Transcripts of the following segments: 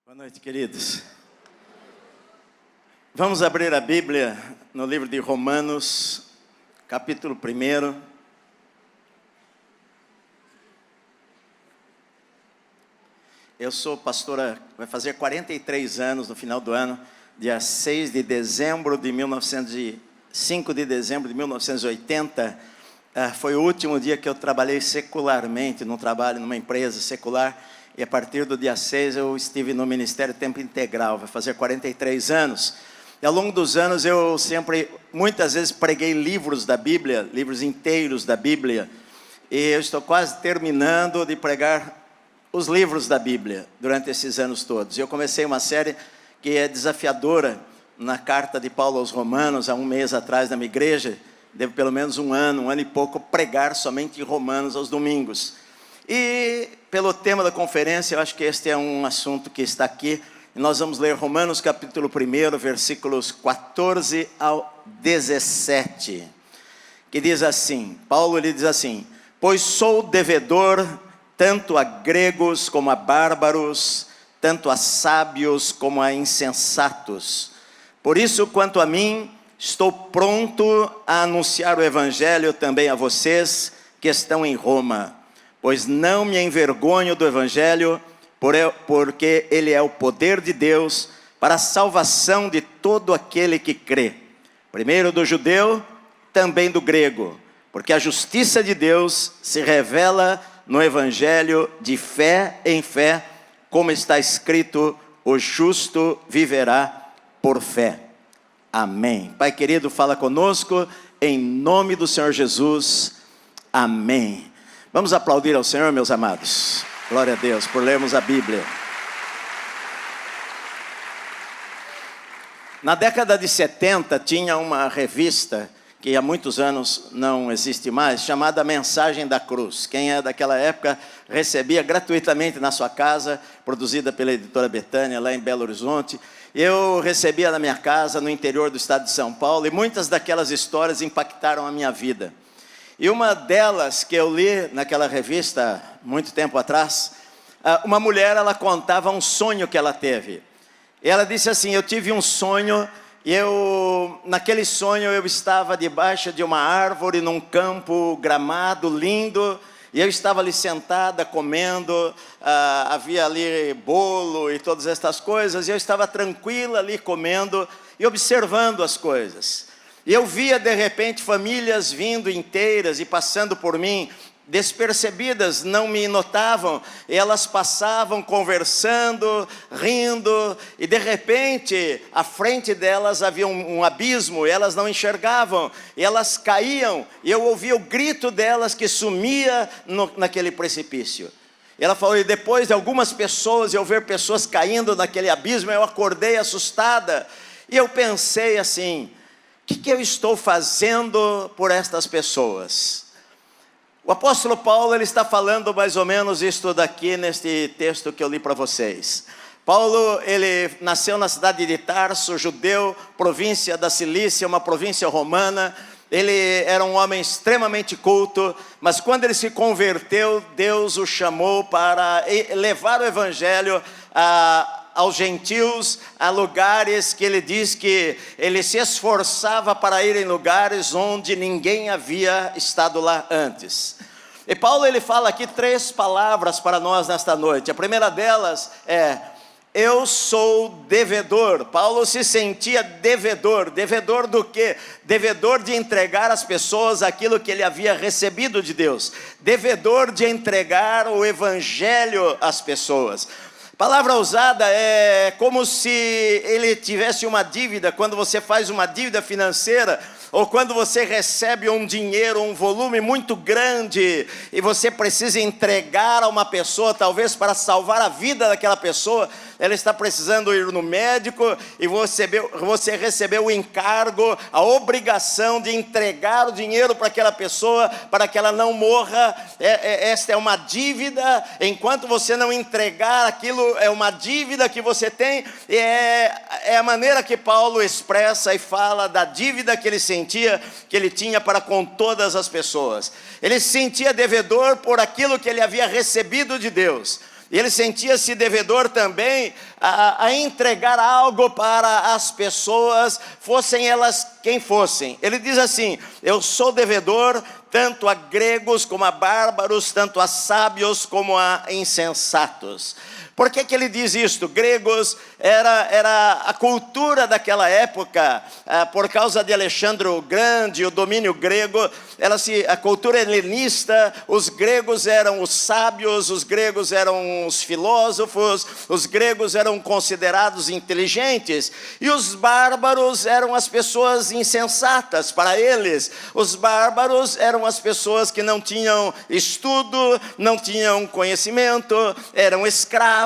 Boa noite, queridos. Vamos abrir a Bíblia no livro de Romanos, capítulo 1. Eu sou pastora, vai fazer 43 anos no final do ano, dia 5 de dezembro de 1980. Foi o último dia que eu trabalhei secularmente, num trabalho numa empresa secular. E a partir do dia 6 eu estive no Ministério Tempo Integral, vai fazer 43 anos. E ao longo dos anos eu sempre, muitas vezes preguei livros da Bíblia, livros inteiros da Bíblia. E eu estou quase terminando de pregar os livros da Bíblia durante esses anos todos. Eu comecei uma série que é desafiadora na carta de Paulo aos Romanos, há um mês atrás na minha igreja. Devo pelo menos um ano e pouco pregar somente em Romanos aos domingos. E pelo tema da conferência, eu acho que este é um assunto que está aqui. E nós vamos ler Romanos capítulo 1, versículos 14 ao 17. Que diz assim, Paulo ele diz assim: pois sou devedor tanto a gregos como a bárbaros, tanto a sábios como a insensatos. Por isso, quanto a mim, estou pronto a anunciar o evangelho também a vocês que estão em Roma. Pois não me envergonho do evangelho, porque ele é o poder de Deus para a salvação de todo aquele que crê. Primeiro do judeu, também do grego. Porque a justiça de Deus se revela no evangelho de fé em fé, como está escrito, o justo viverá por fé. Amém. Pai querido, fala conosco, em nome do Senhor Jesus. Amém. Vamos aplaudir ao Senhor, meus amados. Glória a Deus por lermos a Bíblia. Na década de 70 tinha uma revista que há muitos anos não existe mais, chamada Mensagem da Cruz. Quem é daquela época recebia gratuitamente na sua casa, produzida pela editora Betânia, lá em Belo Horizonte. Eu recebia na minha casa, no interior do estado de São Paulo, e muitas daquelas histórias impactaram a minha vida. E uma delas que eu li naquela revista, muito tempo atrás, uma mulher, ela contava um sonho que ela teve. E ela disse assim: eu tive um sonho, e naquele sonho eu estava debaixo de uma árvore, num campo gramado, lindo, e eu estava ali sentada, comendo, havia ali bolo e todas estas coisas, e eu estava tranquila ali comendo e observando as coisas. E eu via de repente famílias vindo inteiras e passando por mim, despercebidas, não me notavam, e elas passavam conversando, rindo, e de repente, à frente delas havia um abismo, e elas não enxergavam, e elas caíam, e eu ouvia o grito delas que sumia naquele precipício. E ela falou, e depois de algumas pessoas, eu ver pessoas caindo naquele abismo, eu acordei assustada, e eu pensei assim: o que eu estou fazendo por estas pessoas? O apóstolo Paulo, ele está falando mais ou menos isto daqui neste texto que eu li para vocês. Paulo, ele nasceu na cidade de Tarso, judeu, província da Cilícia, uma província romana. Ele era um homem extremamente culto, mas quando ele se converteu, Deus o chamou para levar o evangelho aos gentios, a lugares que ele diz que ele se esforçava para ir em lugares onde ninguém havia estado lá antes. E Paulo, ele fala aqui 3 palavras para nós nesta noite. A primeira delas é: eu sou devedor. Paulo se sentia devedor. Devedor do quê? Devedor de entregar às pessoas aquilo que ele havia recebido de Deus. Devedor de entregar o evangelho às pessoas. A palavra usada é como se ele tivesse uma dívida. Quando você faz uma dívida financeira, ou quando você recebe um dinheiro, um volume muito grande, e você precisa entregar a uma pessoa, talvez para salvar a vida daquela pessoa, ela está precisando ir no médico, e você recebeu o encargo, a obrigação de entregar o dinheiro para aquela pessoa, para que ela não morra. Esta é uma dívida. Enquanto você não entregar aquilo, é uma dívida que você tem. E é a maneira que Paulo expressa e fala da dívida que ele sentia, que ele tinha para com todas as pessoas. Ele se sentia devedor por aquilo que ele havia recebido de Deus. E ele sentia-se devedor também a entregar algo para as pessoas, fossem elas quem fossem. Ele diz assim: eu sou devedor tanto a gregos como a bárbaros, tanto a sábios como a insensatos. Por que ele diz isto? Gregos era a cultura daquela época, por causa de Alexandre o Grande, o domínio grego, a cultura helenista. Os gregos eram os sábios, os gregos eram os filósofos, os gregos eram considerados inteligentes, e os bárbaros eram as pessoas insensatas. Para eles, os bárbaros eram as pessoas que não tinham estudo, não tinham conhecimento, eram escravos,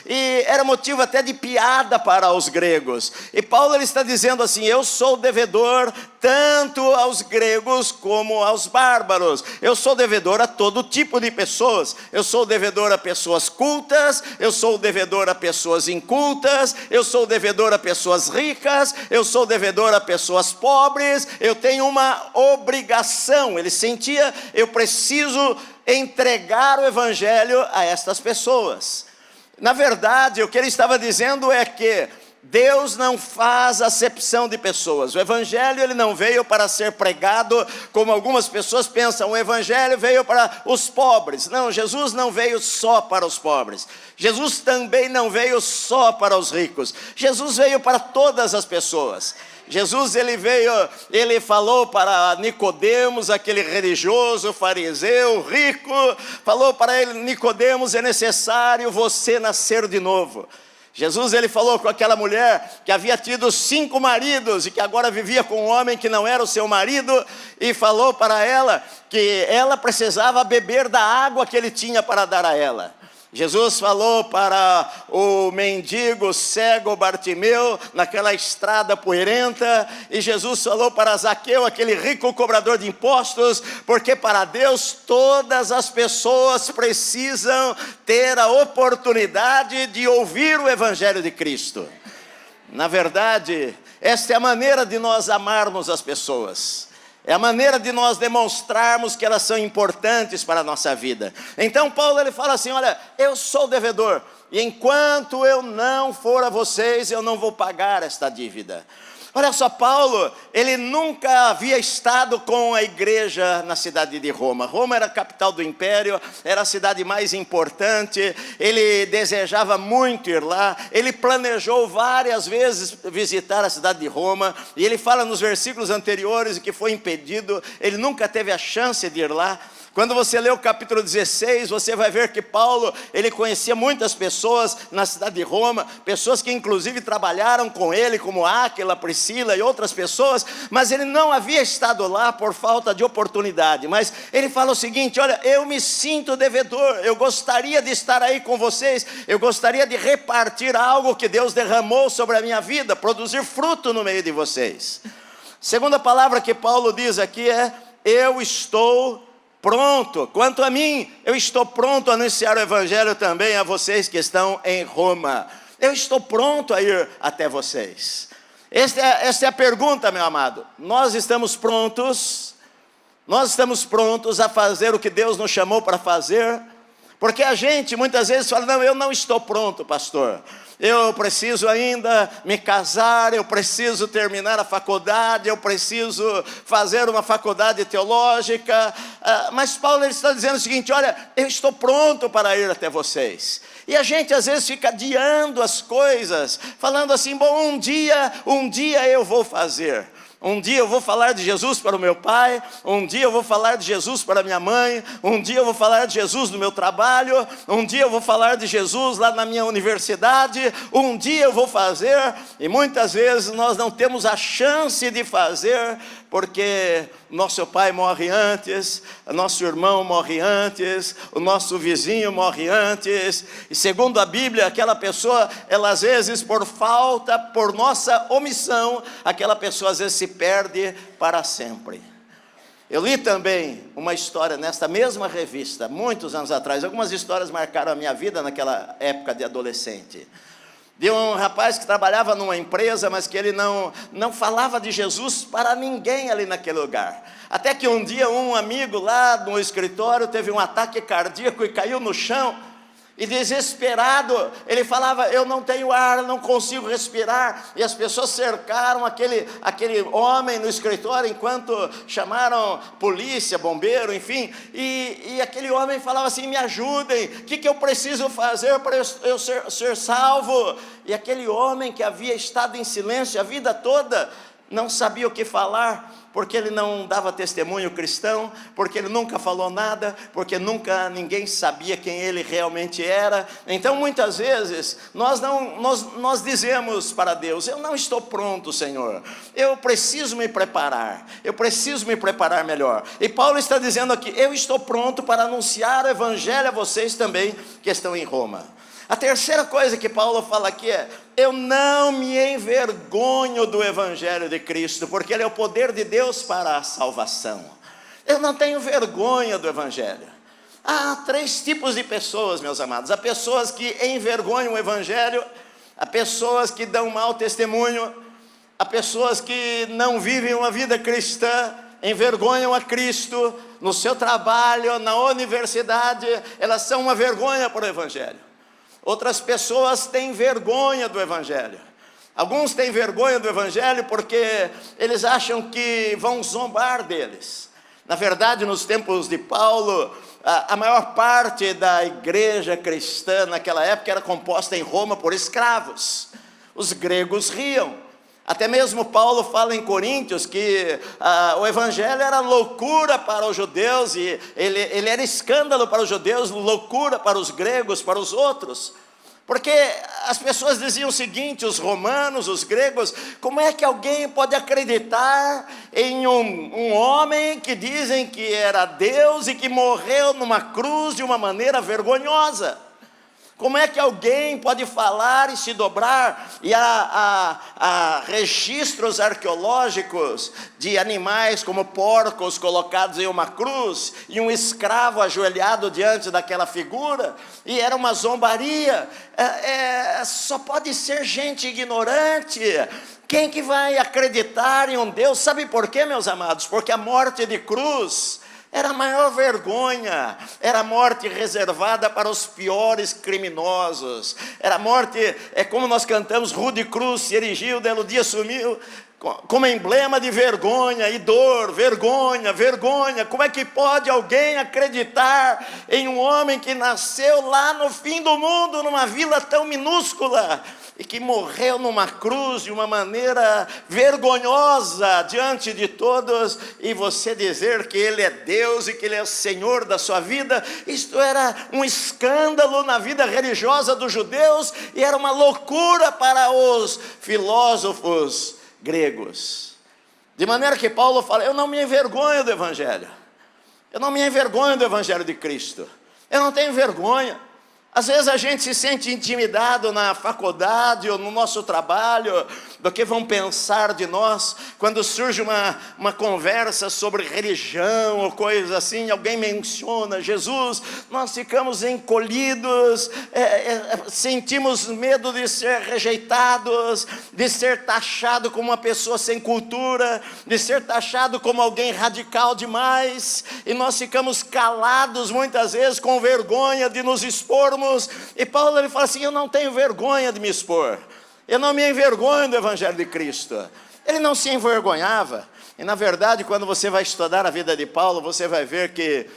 e era motivo até de piada para os gregos. E Paulo ele está dizendo assim: eu sou devedor tanto aos gregos como aos bárbaros. Eu sou devedor a todo tipo de pessoas. Eu sou devedor a pessoas cultas, eu sou devedor a pessoas incultas, eu sou devedor a pessoas ricas, eu sou devedor a pessoas pobres. Eu tenho uma obrigação. Ele sentia: eu preciso entregar o evangelho a estas pessoas. Na verdade, o que ele estava dizendo é que Deus não faz acepção de pessoas. O evangelho ele não veio para ser pregado como algumas pessoas pensam. O evangelho veio para os pobres. Não, Jesus não veio só para os pobres. Jesus também não veio só para os ricos. Jesus veio para todas as pessoas. Jesus ele falou para Nicodemos, aquele religioso, fariseu, rico, falou para ele: Nicodemos, é necessário você nascer de novo. Jesus ele falou com aquela mulher que havia tido 5 maridos e que agora vivia com um homem que não era o seu marido, e falou para ela que ela precisava beber da água que ele tinha para dar a ela. Jesus falou para o mendigo cego Bartimeu, naquela estrada poeirenta, e Jesus falou para Zaqueu, aquele rico cobrador de impostos, porque para Deus todas as pessoas precisam ter a oportunidade de ouvir o evangelho de Cristo. Na verdade, esta é a maneira de nós amarmos as pessoas. É a maneira de nós demonstrarmos que elas são importantes para a nossa vida. Então Paulo ele fala assim: olha, eu sou devedor, e enquanto eu não for a vocês, eu não vou pagar esta dívida. Olha só, Paulo, ele nunca havia estado com a igreja na cidade de Roma. Roma era a capital do império, era a cidade mais importante. Ele desejava muito ir lá. Ele planejou várias vezes visitar a cidade de Roma, e ele fala nos versículos anteriores que foi impedido. Ele nunca teve a chance de ir lá. Quando você lê o capítulo 16, você vai ver que Paulo, ele conhecia muitas pessoas na cidade de Roma, pessoas que inclusive trabalharam com ele, como Áquila, Priscila e outras pessoas, mas ele não havia estado lá por falta de oportunidade. Mas ele fala o seguinte: olha, eu me sinto devedor, eu gostaria de estar aí com vocês, eu gostaria de repartir algo que Deus derramou sobre a minha vida, produzir fruto no meio de vocês. Segunda palavra que Paulo diz aqui é: eu estou pronto. Quanto a mim, eu estou pronto a anunciar o evangelho também a vocês que estão em Roma. Eu estou pronto a ir até vocês. Esta é a pergunta, meu amado. Nós estamos prontos? Nós estamos prontos a fazer o que Deus nos chamou para fazer? Porque a gente muitas vezes fala: não, eu não estou pronto, pastor. Eu preciso ainda me casar, eu preciso terminar a faculdade, eu preciso fazer uma faculdade teológica. Mas Paulo ele está dizendo o seguinte: olha, eu estou pronto para ir até vocês. E a gente às vezes fica adiando as coisas, falando assim: bom, um dia eu vou fazer. Um dia eu vou falar de Jesus para o meu pai, um dia eu vou falar de Jesus para a minha mãe, um dia eu vou falar de Jesus no meu trabalho, um dia eu vou falar de Jesus lá na minha universidade, um dia eu vou fazer. E muitas vezes nós não temos a chance de fazer, porque nosso pai morre antes, nosso irmão morre antes, o nosso vizinho morre antes. E segundo a Bíblia, aquela pessoa, ela às vezes por falta, por nossa omissão, aquela pessoa às vezes se perde para sempre. Eu li também uma história nesta mesma revista, muitos anos atrás. Algumas histórias marcaram a minha vida naquela época de adolescente. De um rapaz que trabalhava numa empresa, mas que ele não falava de Jesus para ninguém ali naquele lugar. Até que um dia um amigo lá no escritório teve um ataque cardíaco e caiu no chão. E desesperado, ele falava: eu não tenho ar, não consigo respirar. E as pessoas cercaram aquele homem no escritório, enquanto chamaram polícia, bombeiro, enfim. E aquele homem falava assim: me ajudem, o que eu preciso fazer para eu ser salvo? E aquele homem que havia estado em silêncio a vida toda, não sabia o que falar, porque ele não dava testemunho cristão, porque ele nunca falou nada, porque nunca ninguém sabia quem ele realmente era. Então muitas vezes nós dizemos para Deus: eu não estou pronto, Senhor, eu preciso me preparar melhor. E Paulo está dizendo aqui: eu estou pronto para anunciar o evangelho a vocês também que estão em Roma. A terceira coisa que Paulo fala aqui é: eu não me envergonho do evangelho de Cristo, porque ele é o poder de Deus para a salvação. Eu não tenho vergonha do evangelho. Há três tipos de pessoas, meus amados: há pessoas que envergonham o evangelho, há pessoas que dão mau testemunho, há pessoas que não vivem uma vida cristã, envergonham a Cristo no seu trabalho, na universidade, elas são uma vergonha para o evangelho. Outras pessoas têm vergonha do evangelho. Alguns têm vergonha do evangelho porque eles acham que vão zombar deles. Na verdade, nos tempos de Paulo, a maior parte da igreja cristã naquela época era composta em Roma por escravos. Os gregos riam. Até mesmo Paulo fala em Coríntios que o evangelho era loucura para os judeus, e ele era escândalo para os judeus, loucura para os gregos, para os outros. Porque as pessoas diziam o seguinte, os romanos, os gregos: como é que alguém pode acreditar em um homem que dizem que era Deus e que morreu numa cruz de uma maneira vergonhosa? Como é que alguém pode falar e se dobrar? E há registros arqueológicos de animais como porcos colocados em uma cruz, e um escravo ajoelhado diante daquela figura, e era uma zombaria. Só pode ser gente ignorante. Quem que vai acreditar em um Deus? Sabe por quê, meus amados? Porque a morte de cruz era a maior vergonha, era a morte reservada para os piores criminosos. Era a morte, como nós cantamos: rude cruz se erigiu, belo dia sumiu, como emblema de vergonha e dor. Vergonha, vergonha. Como é que pode alguém acreditar em um homem que nasceu lá no fim do mundo, numa vila tão minúscula, e que morreu numa cruz de uma maneira vergonhosa diante de todos, e você dizer que ele é Deus e que ele é o Senhor da sua vida? Isto era um escândalo na vida religiosa dos judeus, e era uma loucura para os filósofos gregos. De maneira que Paulo fala: eu não me envergonho do evangelho, eu não me envergonho do evangelho de Cristo, eu não tenho vergonha. Às vezes a gente se sente intimidado na faculdade ou no nosso trabalho do que vão pensar de nós, quando surge uma conversa sobre religião ou coisa assim, alguém menciona Jesus, nós ficamos encolhidos, sentimos medo de ser rejeitados, de ser taxado como uma pessoa sem cultura, de ser taxado como alguém radical demais, e nós ficamos calados muitas vezes com vergonha de nos expormos. E Paulo, ele fala assim: eu não tenho vergonha de me expor, eu não me envergonho do evangelho de Cristo. Ele não se envergonhava. E na verdade, quando você vai estudar a vida de Paulo, você vai ver que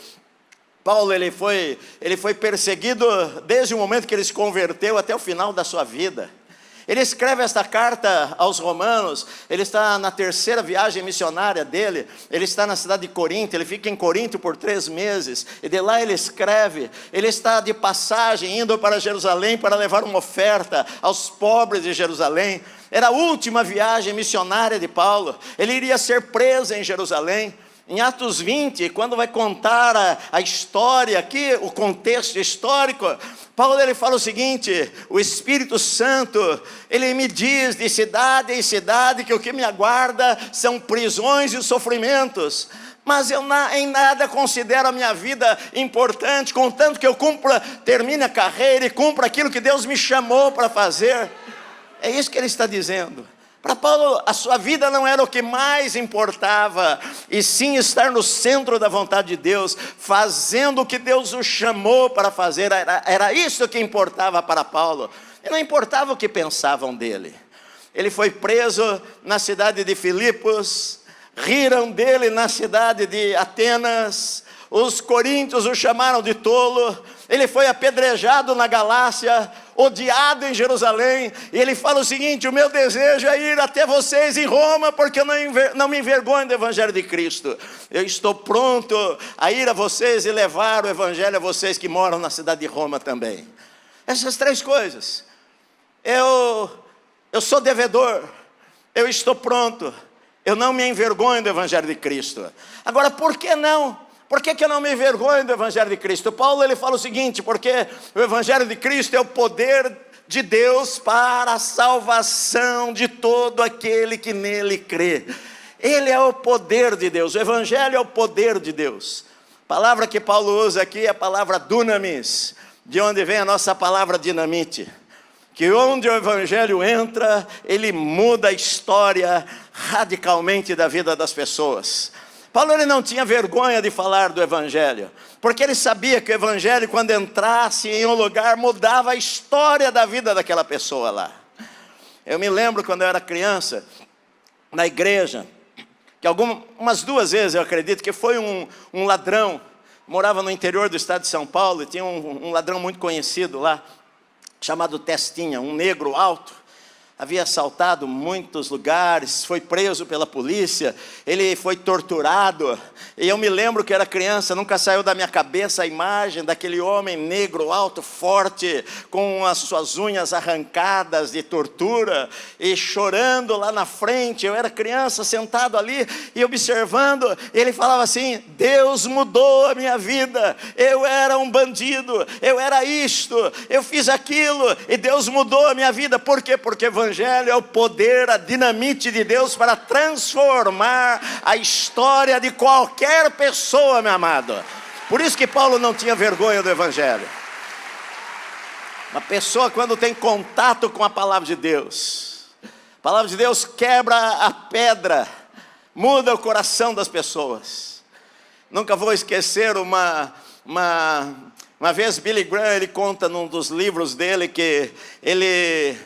Paulo ele foi perseguido desde o momento que ele se converteu até o final da sua vida. Ele escreve esta carta aos romanos, ele está na terceira viagem missionária dele, ele está na cidade de Corinto, ele fica em Corinto por 3 meses, e de lá ele escreve. Ele está de passagem, indo para Jerusalém para levar uma oferta aos pobres de Jerusalém. Era a última viagem missionária de Paulo, ele iria ser preso em Jerusalém. Em Atos 20, quando vai contar a história aqui, o contexto histórico, Paulo ele fala o seguinte: o Espírito Santo, ele me diz de cidade em cidade que o que me aguarda são prisões e sofrimentos. Mas eu em nada considero a minha vida importante, contanto que eu termine a carreira e cumpra aquilo que Deus me chamou para fazer. É isso que ele está dizendo. Para Paulo, a sua vida não era o que mais importava, e sim estar no centro da vontade de Deus, fazendo o que Deus o chamou para fazer. Era isso que importava para Paulo, e não importava o que pensavam dele. Ele foi preso na cidade de Filipos, riram dele na cidade de Atenas, os coríntios o chamaram de tolo, ele foi apedrejado na Galácia, odiado em Jerusalém, e ele fala o seguinte: o meu desejo é ir até vocês em Roma, porque eu não me envergonho do Evangelho de Cristo. Eu estou pronto a ir a vocês e levar o Evangelho a vocês que moram na cidade de Roma também. Essas três coisas. Eu sou devedor, eu estou pronto, eu não me envergonho do Evangelho de Cristo. Agora, por que não? Por que eu não me envergonho do Evangelho de Cristo? Paulo, ele fala o seguinte: porque o Evangelho de Cristo é o poder de Deus para a salvação de todo aquele que nele crê. Ele é o poder de Deus, o Evangelho é o poder de Deus. A palavra que Paulo usa aqui é a palavra dunamis, de onde vem a nossa palavra dinamite. Que onde o Evangelho entra, ele muda a história radicalmente da vida das pessoas. Paulo, ele não tinha vergonha de falar do Evangelho, porque ele sabia que o Evangelho, quando entrasse em um lugar, mudava a história da vida daquela pessoa lá. Eu me lembro quando eu era criança, na igreja, que umas 2 vezes eu acredito, que foi um ladrão, morava no interior do estado de São Paulo, e tinha um ladrão muito conhecido lá, chamado Testinha, um negro alto. Havia assaltado muitos lugares, foi preso pela polícia, ele foi torturado. E eu me lembro que era criança, nunca saiu da minha cabeça a imagem daquele homem negro, alto, forte, com as suas unhas arrancadas de tortura, e chorando lá na frente. Eu era criança, sentado ali e observando. Ele falava assim: Deus mudou a minha vida, eu era um bandido, eu era isto, eu fiz aquilo, e Deus mudou a minha vida. Por quê? Porque o Evangelho é o poder, a dinamite de Deus para transformar a história de qualquer pessoa, meu amado. Por isso que Paulo não tinha vergonha do Evangelho. Uma pessoa, quando tem contato com a palavra de Deus, a palavra de Deus quebra a pedra, muda o coração das pessoas. Nunca vou esquecer uma vez Billy Graham, ele conta num dos livros dele que ele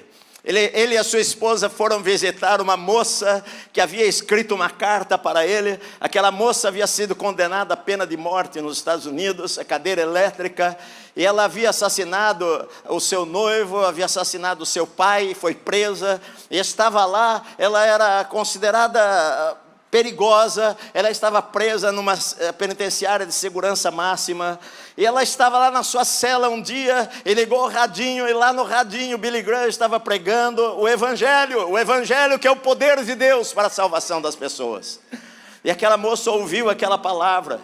e a sua esposa foram visitar uma moça que havia escrito uma carta para ele. Aquela moça havia sido condenada à pena de morte nos Estados Unidos, a cadeira elétrica, e ela havia assassinado o seu noivo, havia assassinado o seu pai, foi presa, e estava lá. Ela era considerada perigosa, ela estava presa numa penitenciária de segurança máxima, e ela estava lá na sua cela um dia, e ligou o radinho, e lá no radinho Billy Graham estava pregando o Evangelho que é o poder de Deus para a salvação das pessoas. E aquela moça ouviu aquela palavra,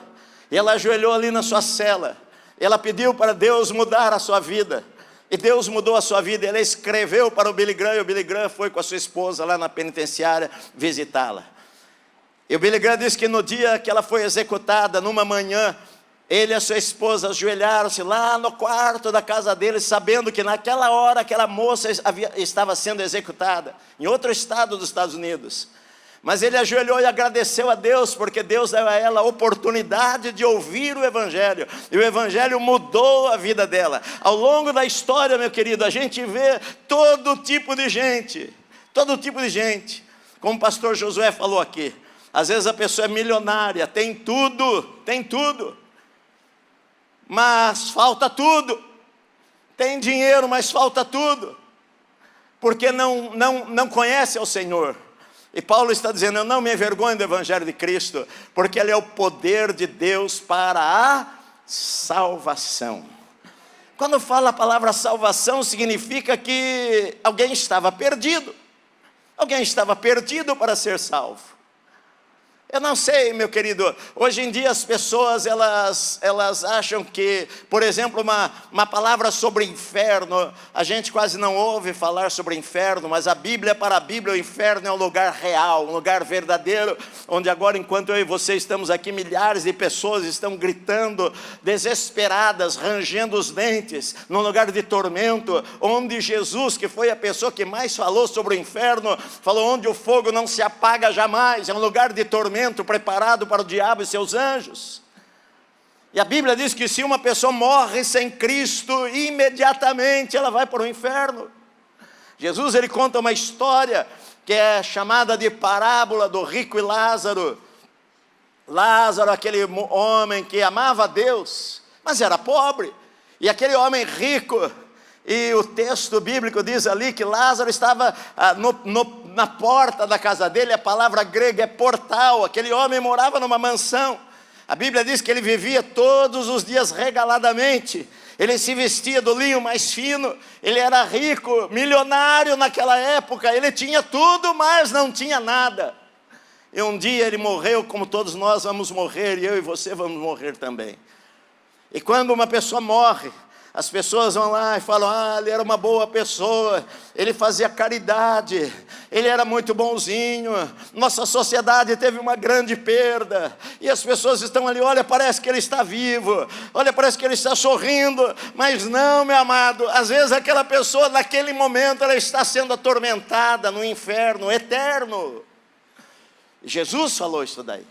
e ela ajoelhou ali na sua cela, e ela pediu para Deus mudar a sua vida, e Deus mudou a sua vida. Ela escreveu para o Billy Graham, e o Billy Graham foi com a sua esposa lá na penitenciária visitá-la. E o Billy Graham disse que no dia que ela foi executada, numa manhã, ele e a sua esposa ajoelharam-se lá no quarto da casa dele, sabendo que naquela hora aquela moça estava sendo executada, em outro estado dos Estados Unidos. Mas ele ajoelhou e agradeceu a Deus, porque Deus deu a ela a oportunidade de ouvir o Evangelho, e o Evangelho mudou a vida dela. Ao longo da história, meu querido, a gente vê todo tipo de gente, como o pastor Josué falou aqui. Às vezes a pessoa é milionária, tem tudo, mas falta tudo. Tem dinheiro, mas falta tudo, porque não conhece ao Senhor. E Paulo está dizendo: eu não me envergonho do Evangelho de Cristo, porque ele é o poder de Deus para a salvação. Quando fala a palavra salvação, significa que alguém estava perdido para ser salvo. Eu não sei, meu querido, hoje em dia as pessoas, elas acham que, por exemplo, uma palavra sobre inferno, a gente quase não ouve falar sobre inferno, mas para a Bíblia, o inferno é um lugar real, um lugar verdadeiro, onde agora, enquanto eu e você estamos aqui, milhares de pessoas estão gritando, desesperadas, rangendo os dentes, num lugar de tormento, onde Jesus, que foi a pessoa que mais falou sobre o inferno, falou onde o fogo não se apaga jamais, é um lugar de tormento, preparado para o diabo e seus anjos. E a Bíblia diz que se uma pessoa morre sem Cristo, imediatamente ela vai para o inferno. Jesus, ele conta uma história que é chamada de parábola do rico e Lázaro. Lázaro, aquele homem que amava a Deus, mas era pobre, e aquele homem rico, e o texto bíblico diz ali que Lázaro estava na porta da casa dele. A palavra grega é portal. Aquele homem morava numa mansão. A Bíblia diz que ele vivia todos os dias regaladamente. Ele se vestia do linho mais fino. Ele era rico, milionário naquela época. Ele tinha tudo, mas não tinha nada. E um dia ele morreu, como todos nós vamos morrer, e eu e você vamos morrer também. E quando uma pessoa morre, as pessoas vão lá e falam, ele era uma boa pessoa, ele fazia caridade, ele era muito bonzinho, nossa sociedade teve uma grande perda, e as pessoas estão ali, olha, parece que ele está vivo, olha, parece que ele está sorrindo, mas não, meu amado, às vezes aquela pessoa, naquele momento, ela está sendo atormentada no inferno eterno. Jesus falou isso daí,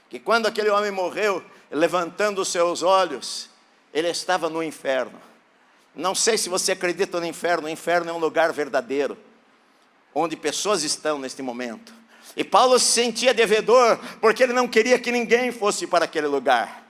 que quando aquele homem morreu, levantando os seus olhos, ele estava no inferno. Não sei se você acredita no inferno. O inferno é um lugar verdadeiro, onde pessoas estão neste momento. E Paulo se sentia devedor, porque ele não queria que ninguém fosse para aquele lugar.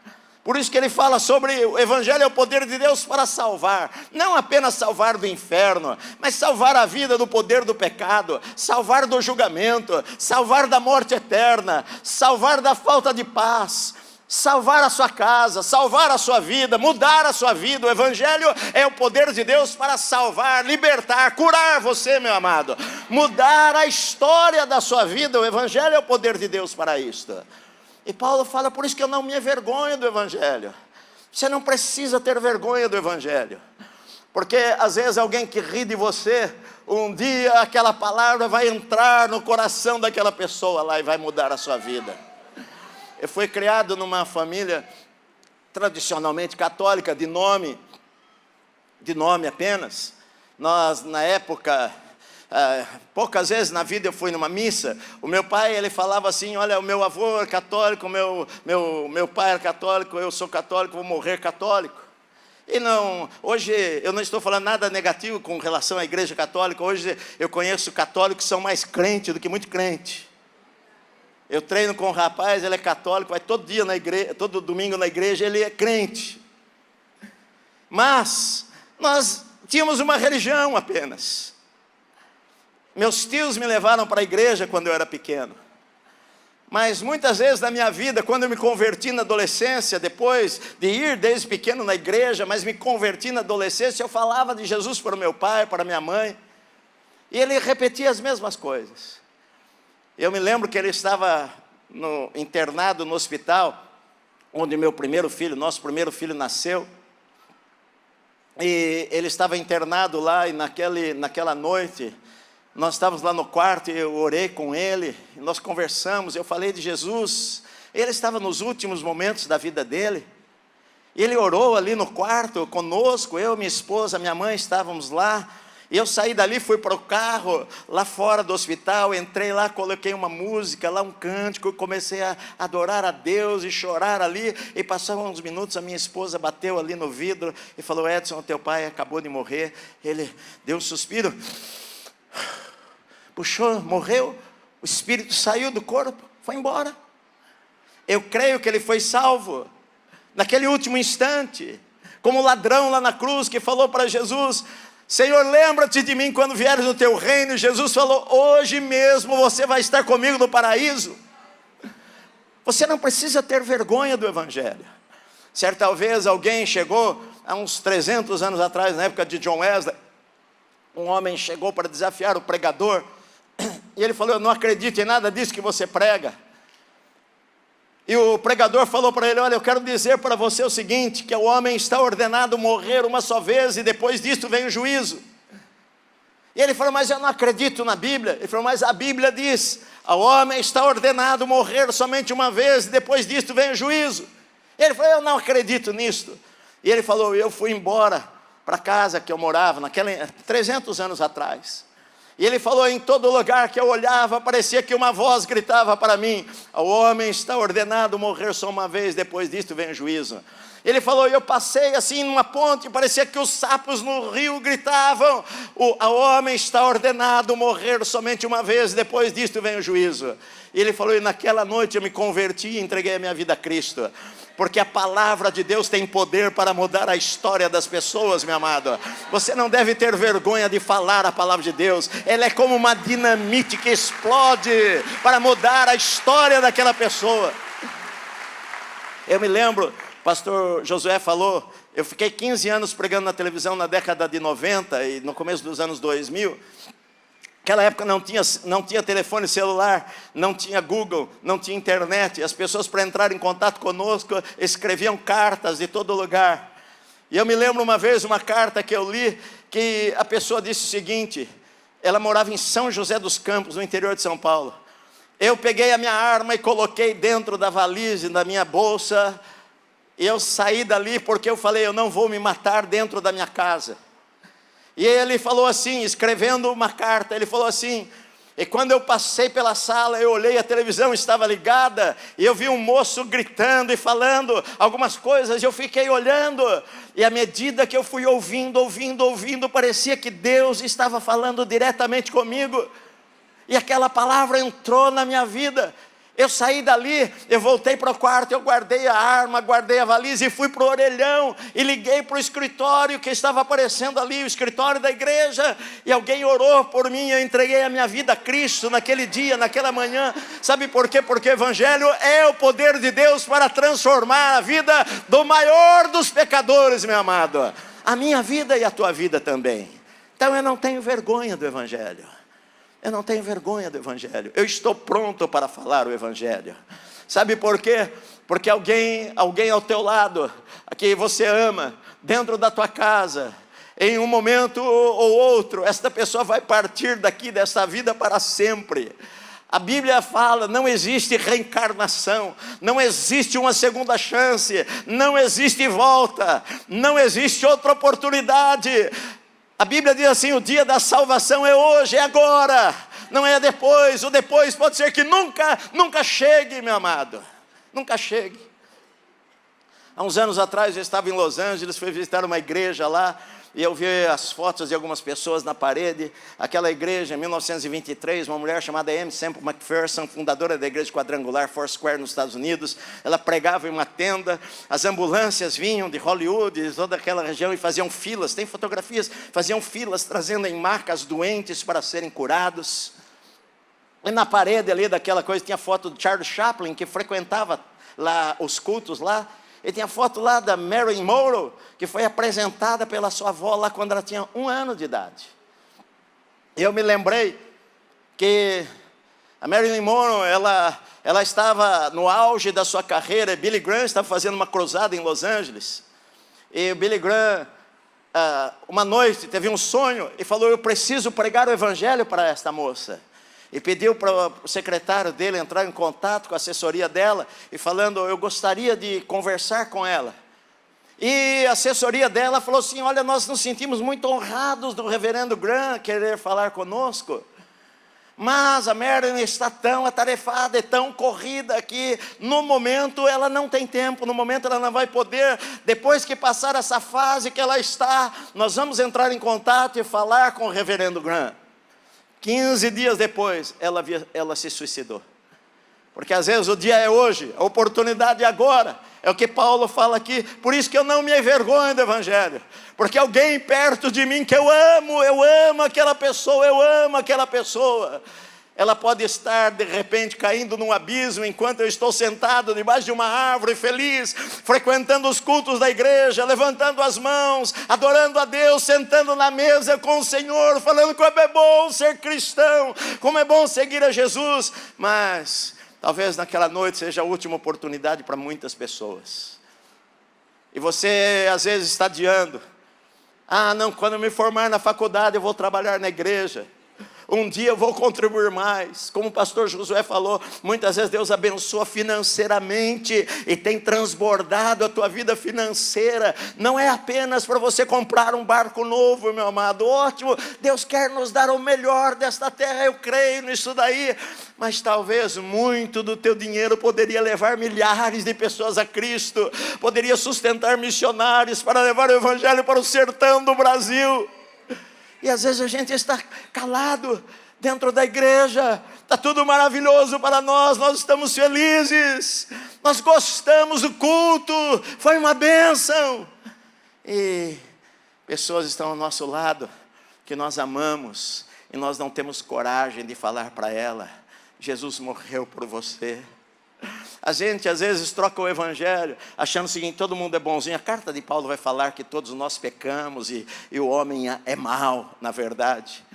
Por isso que ele fala sobre o Evangelho é o poder de Deus para salvar. Não apenas salvar do inferno, mas salvar a vida do poder do pecado, salvar do julgamento, salvar da morte eterna, salvar da falta de paz, salvar a sua casa, salvar a sua vida, mudar a sua vida. O Evangelho é o poder de Deus para salvar, libertar, curar você, meu amado, mudar a história da sua vida. O Evangelho é o poder de Deus para isto. E Paulo fala, por isso que eu não me envergonho do Evangelho. Você não precisa ter vergonha do Evangelho, porque às vezes alguém que ri de você, um dia aquela palavra vai entrar no coração daquela pessoa lá e vai mudar a sua vida. Eu fui criado numa família tradicionalmente católica, de nome apenas. Nós, na época, poucas vezes na vida eu fui numa missa. O meu pai, ele falava assim, olha, o meu avô é católico, meu pai é católico, eu sou católico, vou morrer católico. E não, hoje eu não estou falando nada negativo com relação à igreja católica. Hoje eu conheço católicos que são mais crentes do que muito crente. Eu treino com um rapaz, ele é católico, vai todo dia na igreja, todo domingo na igreja, ele é crente. Mas nós tínhamos uma religião apenas. Meus tios me levaram para a igreja quando eu era pequeno. Mas muitas vezes na minha vida, quando eu me converti na adolescência, depois de ir desde pequeno na igreja, mas me converti na adolescência, eu falava de Jesus para o meu pai, para a minha mãe, e ele repetia as mesmas coisas. Eu me lembro que ele estava internado no hospital, onde nosso primeiro filho nasceu. E ele estava internado lá, e naquela noite, nós estávamos lá no quarto, e eu orei com ele, e nós conversamos, eu falei de Jesus. Ele estava nos últimos momentos da vida dele, e ele orou ali no quarto conosco, eu, minha esposa, minha mãe, estávamos lá. E eu saí dali, fui para o carro, lá fora do hospital, entrei lá, coloquei uma música, lá um cântico, comecei a adorar a Deus e chorar ali, e passaram uns minutos, a minha esposa bateu ali no vidro e falou, Edson, teu pai acabou de morrer. Ele deu um suspiro, puxou, morreu, o espírito saiu do corpo, foi embora. Eu creio que ele foi salvo, naquele último instante, como o ladrão lá na cruz que falou para Jesus, Senhor, lembra-te de mim quando vieres no teu reino. E Jesus falou, hoje mesmo você vai estar comigo no paraíso. Você não precisa ter vergonha do Evangelho. Certa vez alguém chegou, há uns 300 anos atrás, na época de John Wesley, um homem chegou para desafiar o pregador, e ele falou, eu não acredito em nada disso que você prega. E o pregador falou para ele: olha, eu quero dizer para você o seguinte, que o homem está ordenado morrer uma só vez e depois disto vem o juízo. E ele falou: mas eu não acredito na Bíblia. Ele falou: mas a Bíblia diz, o homem está ordenado morrer somente uma vez e depois disto vem o juízo. E ele falou: eu não acredito nisto. E ele falou: eu fui embora para a casa que eu morava, 300 anos atrás. E ele falou: em todo lugar que eu olhava, parecia que uma voz gritava para mim: o homem está ordenado morrer só uma vez, depois disto vem o juízo. Ele falou: eu passei assim numa ponte, parecia que os sapos no rio gritavam: o homem está ordenado morrer somente uma vez, depois disto vem o juízo. E ele falou: e naquela noite eu me converti e entreguei a minha vida a Cristo. Porque a palavra de Deus tem poder para mudar a história das pessoas, meu amado. Você não deve ter vergonha de falar a palavra de Deus. Ela é como uma dinamite que explode para mudar a história daquela pessoa. Eu me lembro, o pastor Josué falou, eu fiquei 15 anos pregando na televisão na década de 90 e no começo dos anos 2000. Naquela época não tinha telefone celular, não tinha Google, não tinha internet. As pessoas, para entrar em contato conosco, escreviam cartas de todo lugar. E eu me lembro uma vez, uma carta que eu li, que a pessoa disse o seguinte: ela morava em São José dos Campos, no interior de São Paulo. Eu peguei a minha arma e coloquei dentro da valise, da minha bolsa, e eu saí dali porque eu falei: eu não vou me matar dentro da minha casa. E ele falou assim, escrevendo uma carta, ele falou assim: e quando eu passei pela sala, eu olhei, a televisão estava ligada, e eu vi um moço gritando e falando algumas coisas, e eu fiquei olhando, e à medida que eu fui ouvindo, parecia que Deus estava falando diretamente comigo, e aquela palavra entrou na minha vida. Eu saí dali, eu voltei para o quarto, eu guardei a arma, guardei a valise e fui para o orelhão e liguei para o escritório que estava aparecendo ali, o escritório da igreja, e alguém orou por mim. Eu entreguei a minha vida a Cristo naquele dia, naquela manhã. Sabe por quê? Porque o evangelho é o poder de Deus para transformar a vida do maior dos pecadores, meu amado, a minha vida e a tua vida também. Então eu não tenho vergonha do evangelho. Eu não tenho vergonha do evangelho. Eu estou pronto para falar o evangelho. Sabe por quê? Porque alguém ao teu lado, que você ama, dentro da tua casa, em um momento ou outro, esta pessoa vai partir daqui, dessa vida, para sempre. A Bíblia fala: não existe reencarnação, não existe uma segunda chance, não existe volta, não existe outra oportunidade. A Bíblia diz assim: o dia da salvação é hoje, é agora, não é depois. O depois pode ser que nunca chegue, meu amado, nunca chegue. Há uns anos atrás eu estava em Los Angeles, fui visitar uma igreja lá, e eu vi as fotos de algumas pessoas na parede. Aquela igreja, em 1923, uma mulher chamada M. Semple McPherson, fundadora da igreja quadrangular Foursquare nos Estados Unidos, ela pregava em uma tenda, as ambulâncias vinham de Hollywood, de toda aquela região, e faziam filas, tem fotografias, faziam filas, trazendo em macas doentes para serem curados. E na parede ali daquela coisa tinha foto do Charles Chaplin, que frequentava lá os cultos lá. E tinha foto lá da Marilyn Monroe, que foi apresentada pela sua avó lá quando ela tinha 1 ano de idade. E eu me lembrei que a Marilyn Monroe, ela estava no auge da sua carreira. Billy Graham estava fazendo uma cruzada em Los Angeles. E o Billy Graham, uma noite, teve um sonho e falou: eu preciso pregar o evangelho para esta moça. E pediu para o secretário dele entrar em contato com a assessoria dela, e falando: eu gostaria de conversar com ela. E a assessoria dela falou assim: olha, nós nos sentimos muito honrados do reverendo Graham querer falar conosco, mas a Marilyn está tão atarefada e tão corrida que no momento ela não tem tempo, no momento ela não vai poder. Depois que passar essa fase que ela está, nós vamos entrar em contato e falar com o reverendo Graham. 15 dias depois, ela se suicidou. Porque às vezes o dia é hoje, a oportunidade é agora. É o que Paulo fala aqui. Por isso que eu não me envergonho do evangelho. Porque alguém perto de mim que eu amo aquela pessoa. Ela pode estar de repente caindo num abismo, enquanto eu estou sentado debaixo de uma árvore feliz, frequentando os cultos da igreja, levantando as mãos, adorando a Deus, sentando na mesa com o Senhor, falando como é bom ser cristão, como é bom seguir a Jesus. Mas Talvez naquela noite seja a última oportunidade para muitas pessoas. E você às vezes está adiando. Ah, não, quando eu me formar na faculdade eu vou trabalhar na igreja. Um dia eu vou contribuir mais. Como o pastor Josué falou, muitas vezes Deus abençoa financeiramente e tem transbordado a tua vida financeira. Não é apenas para você comprar um barco novo, meu amado. Ótimo, Deus quer nos dar o melhor desta terra, eu creio nisso daí. Mas talvez muito do teu dinheiro poderia levar milhares de pessoas a Cristo. Poderia sustentar missionários para levar o evangelho para o sertão do Brasil. E às vezes a gente está calado dentro da igreja, está tudo maravilhoso para nós, nós estamos felizes, nós gostamos do culto, foi uma bênção. E pessoas estão ao nosso lado, que nós amamos, e nós não temos coragem de falar para ela: Jesus morreu por você. A gente às vezes troca o evangelho achando o seguinte: todo mundo é bonzinho. A carta de Paulo vai falar que todos nós pecamos e o homem é mau, na verdade.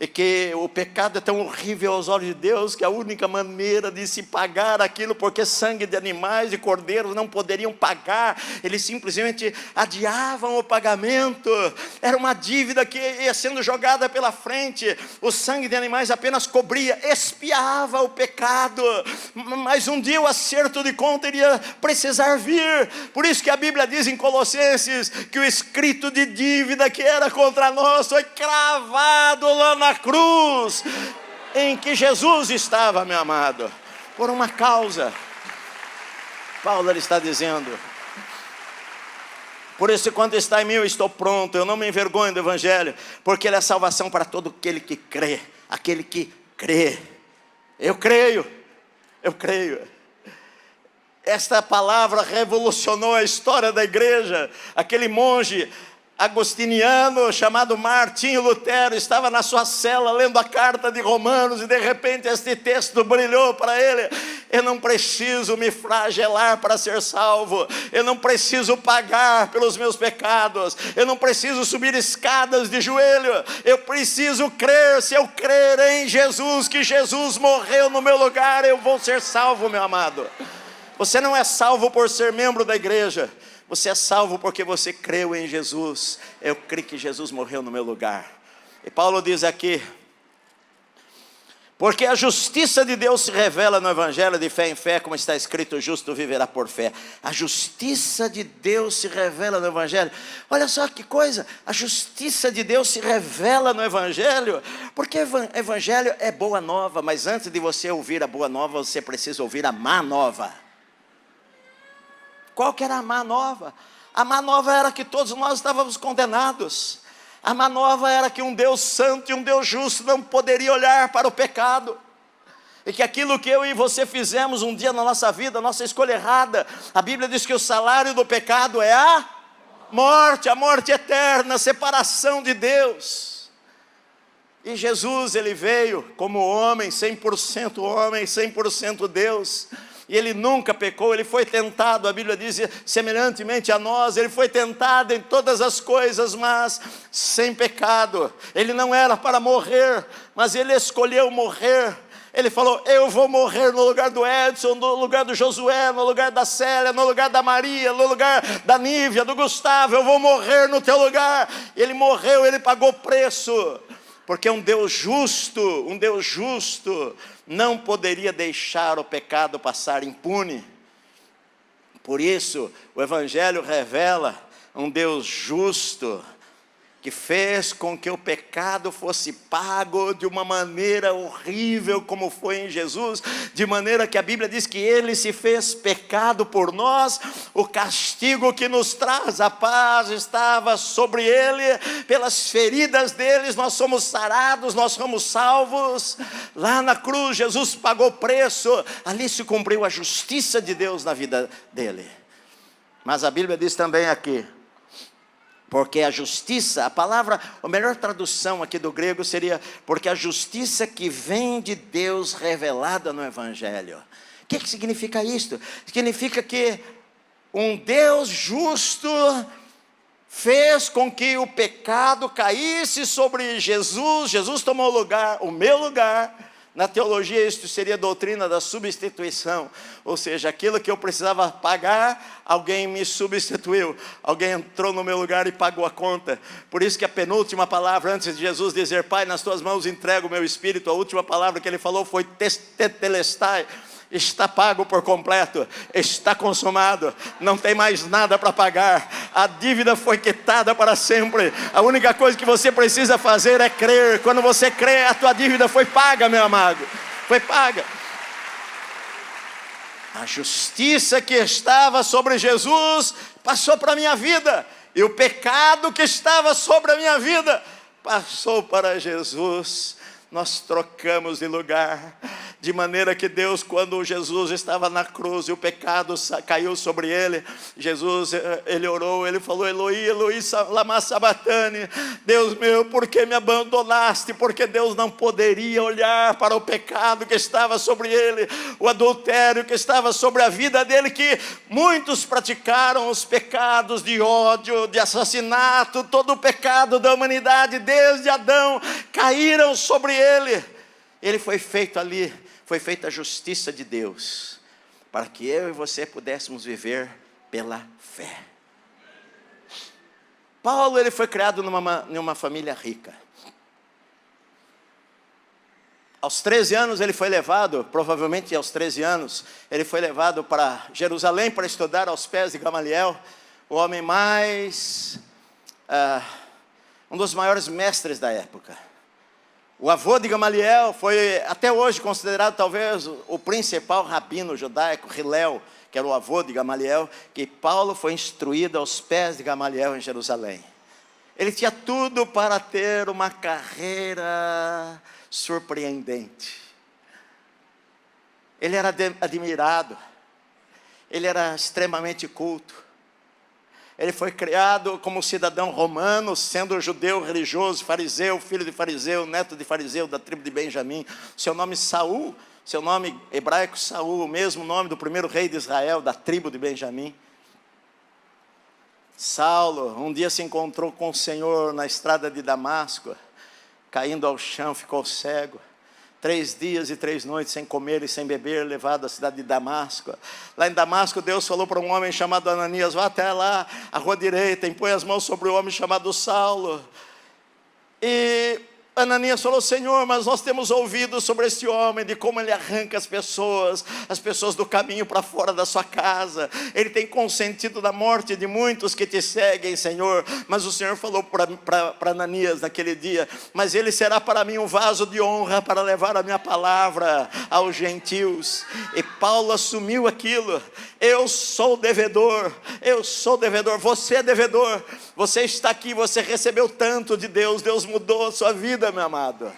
E que o pecado é tão horrível aos olhos de Deus que a única maneira de se pagar aquilo, porque sangue de animais e cordeiros não poderiam pagar, eles simplesmente adiavam o pagamento. Era uma dívida que ia sendo jogada pela frente. O sangue de animais apenas cobria, expiava o pecado, mas um dia o acerto de conta iria precisar vir. Por isso que a Bíblia diz em Colossenses que o escrito de dívida que era contra nós foi cravado lá na cruz, em que Jesus estava, meu amado, por uma causa. Paulo ele está dizendo: por isso, quando está em mim, eu estou pronto, eu não me envergonho do evangelho, porque ele é salvação para todo aquele que crê. Aquele que crê. Eu creio. Esta palavra revolucionou a história da igreja. Aquele monge agostiniano chamado Martinho Lutero estava na sua cela lendo a carta de Romanos, e de repente este texto brilhou para ele: eu não preciso me flagelar para ser salvo, eu não preciso pagar pelos meus pecados, eu não preciso subir escadas de joelho, eu preciso crer. Se eu crer em Jesus, que Jesus morreu no meu lugar, eu vou ser salvo, meu amado. Você não é salvo por ser membro da igreja, você é salvo porque você creu em Jesus. Eu creio que Jesus morreu no meu lugar. E Paulo diz aqui: porque a justiça de Deus se revela no evangelho de fé em fé, como está escrito: o justo viverá por fé. A justiça de Deus se revela no evangelho. Olha só que coisa, a justiça de Deus se revela no evangelho, porque evangelho é boa nova, mas antes de você ouvir a boa nova, você precisa ouvir a má nova. Qual que era a má nova? A má nova era que todos nós estávamos condenados. A má nova era que um Deus santo e um Deus justo não poderia olhar para o pecado. E que aquilo que eu e você fizemos um dia na nossa vida, a nossa escolha errada, a Bíblia diz que o salário do pecado é a morte eterna, a separação de Deus. E Jesus, ele veio como homem, 100% Deus. E ele nunca pecou, ele foi tentado, a Bíblia diz, semelhantemente a nós, ele foi tentado em todas as coisas, mas sem pecado. Ele não era para morrer, mas ele escolheu morrer. Ele falou: eu vou morrer no lugar do Edson, no lugar do Josué, no lugar da Célia, no lugar da Maria, no lugar da Nívia, do Gustavo, eu vou morrer no teu lugar. Ele morreu, ele pagou preço, porque um Deus justo não poderia deixar o pecado passar impune. Por isso, o evangelho revela um Deus justo, que fez com que o pecado fosse pago de uma maneira horrível, como foi em Jesus, de maneira que a Bíblia diz que ele se fez pecado por nós. O castigo que nos traz a paz estava sobre ele, pelas feridas deles nós somos sarados, nós somos salvos. Lá na cruz Jesus pagou preço, ali se cumpriu a justiça de Deus na vida dele. Mas a Bíblia diz também aqui: porque a justiça, a palavra, a melhor tradução aqui do grego seria: porque a justiça que vem de Deus revelada no evangelho. O que significa isto? Significa que um Deus justo fez com que o pecado caísse sobre Jesus. Jesus tomou o lugar, o meu lugar, Na teologia, isso seria a doutrina da substituição, ou seja, aquilo que eu precisava pagar, alguém me substituiu, alguém entrou no meu lugar e pagou a conta. Por isso que a penúltima palavra, antes de Jesus dizer, Pai, nas tuas mãos entrego o meu espírito, a última palavra que ele falou foi tetelestai. Está pago por completo, está consumado, não tem mais nada para pagar, a dívida foi quitada para sempre. A única coisa que você precisa fazer é crer. Quando você crê, a tua dívida foi paga, meu amado, foi paga. A justiça que estava sobre Jesus passou para a minha vida, e o pecado que estava sobre a minha vida passou para Jesus. Nós trocamos de lugar, de maneira que Deus, quando Jesus estava na cruz e o pecado caiu sobre ele, Jesus, ele orou, ele falou, Eloi, Eloi, lama sabatani, Deus meu, por que me abandonaste? Porque Deus não poderia olhar para o pecado que estava sobre ele, o adultério que estava sobre a vida dele, que muitos praticaram os pecados de ódio, de assassinato, todo o pecado da humanidade, desde Adão, caíram sobre ele. Ele foi feito ali, foi feita a justiça de Deus, para que eu e você pudéssemos viver pela fé. Paulo, ele foi criado numa família rica. Aos 13 anos ele foi levado, provavelmente aos 13 anos, ele foi levado para Jerusalém para estudar aos pés de Gamaliel, o homem um dos maiores mestres da época. O avô de Gamaliel foi até hoje considerado talvez o principal rabino judaico, Hillel, que era o avô de Gamaliel, que Paulo foi instruído aos pés de Gamaliel em Jerusalém. Ele tinha tudo para ter uma carreira surpreendente. Ele era admirado, ele era extremamente culto. Ele foi criado como cidadão romano, sendo judeu religioso, fariseu, filho de fariseu, neto de fariseu, da tribo de Benjamim. Seu nome Saul, seu nome hebraico Saul, o mesmo nome do primeiro rei de Israel, da tribo de Benjamim. Saulo, um dia se encontrou com o Senhor na estrada de Damasco, caindo ao chão, ficou cego. 3 dias e 3 noites sem comer e sem beber, levado à cidade de Damasco. Lá em Damasco, Deus falou para um homem chamado Ananias, vá até lá, à rua direita, impõe as mãos sobre o homem chamado Saulo. E Ananias falou, Senhor, mas nós temos ouvido sobre esse homem, de como ele arranca as pessoas do caminho para fora da sua casa. Ele tem consentido na morte de muitos que te seguem, Senhor. Mas o Senhor falou para Ananias naquele dia, mas ele será para mim um vaso de honra para levar a minha palavra aos gentios. E Paulo assumiu aquilo. Eu sou devedor, você é devedor. Você está aqui, você recebeu tanto de Deus, Deus mudou a sua vida, meu amado.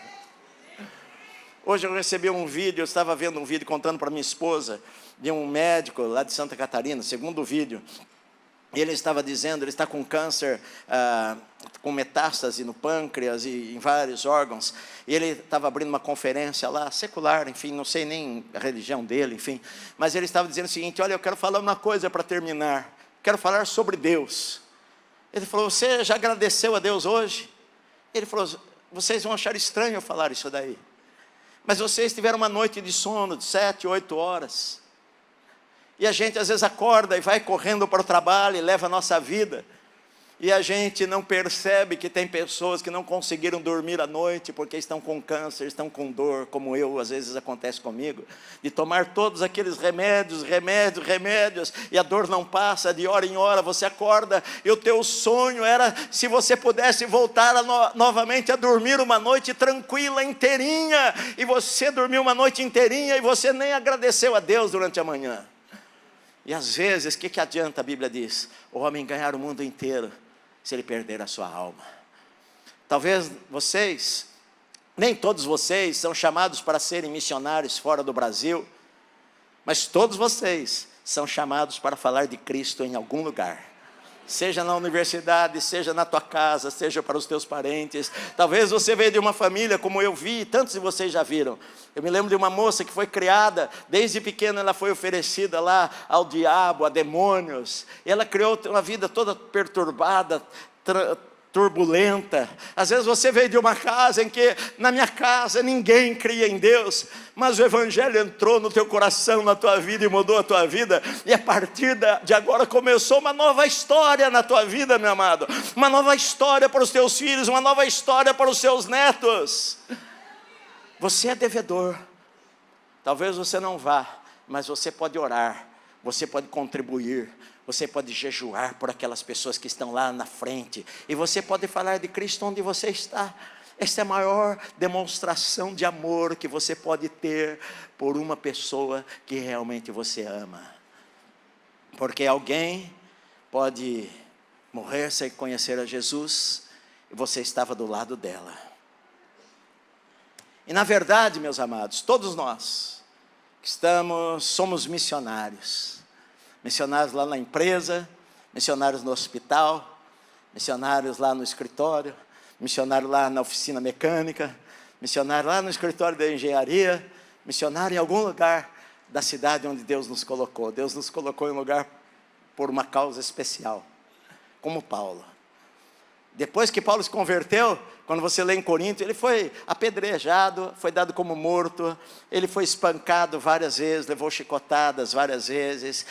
Hoje eu recebi um vídeo, eu estava vendo um vídeo contando para minha esposa, de um médico lá de Santa Catarina, segundo vídeo. E ele estava dizendo, ele está com câncer, com metástase no pâncreas e em vários órgãos. E ele estava abrindo uma conferência lá, secular, enfim, não sei nem a religião dele, enfim. Mas ele estava dizendo o seguinte, olha, eu quero falar uma coisa para terminar. Quero falar sobre Deus. Ele falou, você já agradeceu a Deus hoje? Ele falou, vocês vão achar estranho eu falar isso daí. Mas vocês tiveram uma noite de sono de 7, 8 horas. E a gente às vezes acorda e vai correndo para o trabalho e leva a nossa vida. E a gente não percebe que tem pessoas que não conseguiram dormir à noite porque estão com câncer, estão com dor, como eu, às vezes acontece comigo, de tomar todos aqueles remédios, e a dor não passa, de hora em hora você acorda, e o teu sonho era, se você pudesse voltar novamente a dormir uma noite tranquila, inteirinha, e você dormiu uma noite inteirinha, e você nem agradeceu a Deus durante a manhã. E às vezes, o que adianta, a Bíblia diz, o homem ganhar o mundo inteiro, se ele perder a sua alma. Talvez vocês, nem todos vocês são chamados para serem missionários fora do Brasil, mas todos vocês são chamados para falar de Cristo em algum lugar. Seja na universidade, seja na tua casa, seja para os teus parentes. Talvez você veio de uma família como eu vi, tantos de vocês já viram. Eu me lembro de uma moça que foi criada, desde pequena ela foi oferecida lá ao diabo, a demônios. E ela criou uma vida toda perturbada, turbulenta. Às vezes você veio de uma casa em que, na minha casa, ninguém cria em Deus, mas o Evangelho entrou no teu coração, na tua vida, e mudou a tua vida, e a partir de agora começou uma nova história na tua vida, meu amado, uma nova história para os teus filhos, uma nova história para os seus netos. Você é devedor. Talvez você não vá, mas você pode orar, você pode contribuir, você pode jejuar por aquelas pessoas que estão lá na frente, e você pode falar de Cristo onde você está. Esta é a maior demonstração de amor que você pode ter por uma pessoa que realmente você ama. Porque alguém pode morrer sem conhecer a Jesus, e você estava do lado dela. E na verdade, meus amados, todos nós que somos missionários. Missionários lá na empresa, missionários no hospital, missionários lá no escritório, missionário lá na oficina mecânica, missionário lá no escritório da engenharia, missionário em algum lugar da cidade onde Deus nos colocou. Deus nos colocou em um lugar por uma causa especial, como Paulo. Depois que Paulo se converteu, quando você lê em Corinto, ele foi apedrejado, foi dado como morto, ele foi espancado várias vezes, levou chicotadas várias vezes,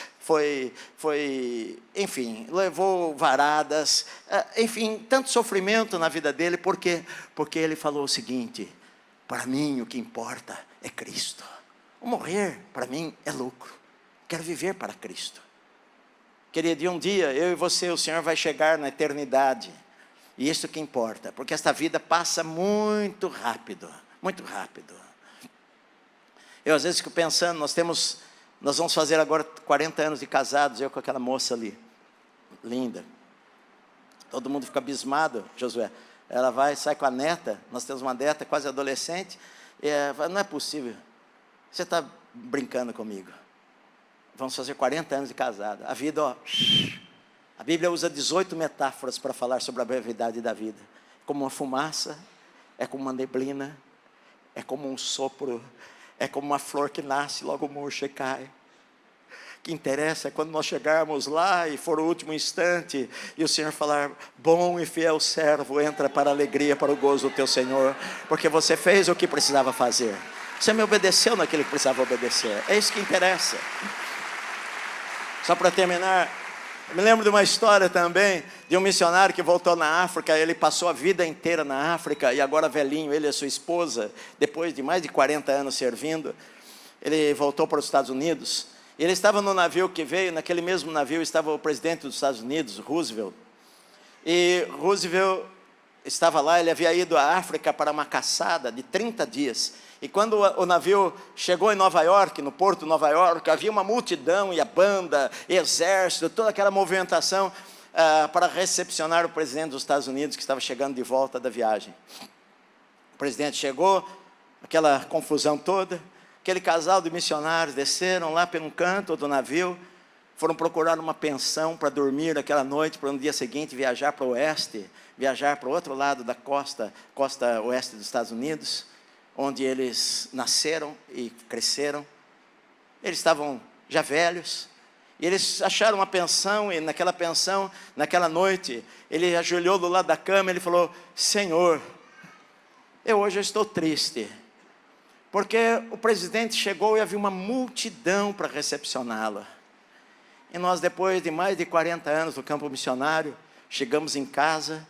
enfim, levou varadas, enfim, tanto sofrimento na vida dele. Por quê? Porque ele falou o seguinte: para mim o que importa é Cristo. O morrer para mim é lucro, quero viver para Cristo. Querido, um dia eu e você, o Senhor vai chegar na eternidade. E isso que importa, porque esta vida passa muito rápido, muito rápido. Eu às vezes fico pensando, nós vamos fazer agora 40 anos de casados, eu com aquela moça ali, linda. Todo mundo fica abismado, Josué. Ela sai com a neta, nós temos uma neta quase adolescente, e ela fala: não é possível, você está brincando comigo. Vamos fazer 40 anos de casado. A vida, ó... A Bíblia usa 18 metáforas para falar sobre a brevidade da vida. Como uma fumaça, é como uma neblina, é como um sopro, é como uma flor que nasce, logo murcha e cai. O que interessa é quando nós chegarmos lá e for o último instante, e o Senhor falar: bom e fiel servo, entra para a alegria, para o gozo do teu Senhor, porque você fez o que precisava fazer. Você me obedeceu naquilo que precisava obedecer. É isso que interessa. Só para terminar, eu me lembro de uma história também, de um missionário que voltou na África. Ele passou a vida inteira na África, e agora velhinho, ele e a sua esposa, depois de mais de 40 anos servindo, ele voltou para os Estados Unidos. Ele estava no navio que veio, naquele mesmo navio estava o presidente dos Estados Unidos, Roosevelt. E Roosevelt estava lá, ele havia ido à África para uma caçada de 30 dias. E quando o navio chegou em Nova York, no porto de Nova York, havia uma multidão, e a banda, e exército, toda aquela movimentação para recepcionar o presidente dos Estados Unidos, que estava chegando de volta da viagem. O presidente chegou, aquela confusão toda, aquele casal de missionários desceram lá pelo canto do navio, foram procurar uma pensão para dormir aquela noite, para no dia seguinte viajar para o oeste, viajar para o outro lado da costa oeste dos Estados Unidos, onde eles nasceram e cresceram. Eles estavam já velhos, e eles acharam uma pensão, e naquela pensão, naquela noite, ele ajoelhou do lado da cama, ele falou: Senhor, hoje eu estou triste, porque o presidente chegou e havia uma multidão para recepcioná-lo. E nós, depois de mais de 40 anos no campo missionário, chegamos em casa,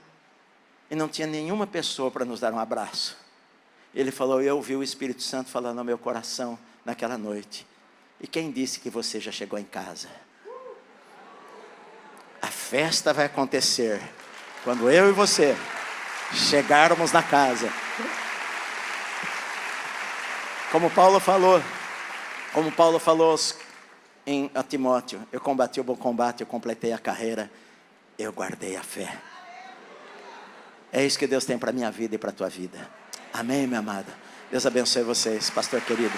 e não tinha nenhuma pessoa para nos dar um abraço. Ele falou: eu ouvi o Espírito Santo falando ao meu coração naquela noite: e quem disse que você já chegou em casa? A festa vai acontecer quando eu e você chegarmos na casa. Como Paulo falou a Timóteo: eu combati o bom combate, eu completei a carreira, eu guardei a fé. É isso que Deus tem para a minha vida e para a tua vida. Amém, minha amada? Deus abençoe vocês, pastor querido.